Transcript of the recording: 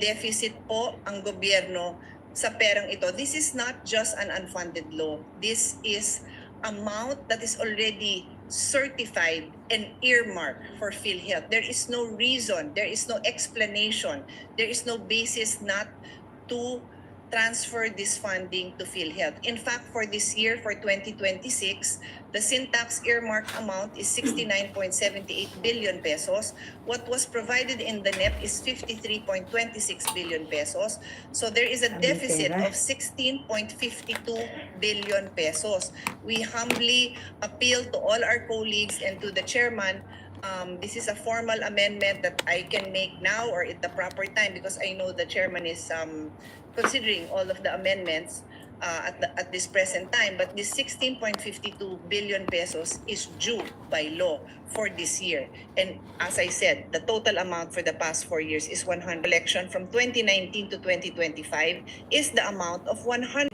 deficit po ang gobyerno sa perang ito. This is not just an unfunded law. This is amount that is already certified and earmarked for PhilHealth. There is no reason, there is no explanation, there is no basis not to transfer this funding to PhilHealth. In fact, for this year, for 2026, the Syntax earmarked amount is 69.78 billion pesos. What was provided in the NEP is 53.26 billion pesos. So there is a deficit of 16.52 billion pesos. We humbly appeal to all our colleagues and to the chairman. This is a formal amendment that I can make now or at the proper time, because I know the chairman is considering all of the amendments at this present time. But this 16.52 billion pesos is due by law for this year. And as I said, the total amount for the past 4 years is 100. Election from 2019 to 2025 is the amount of 106.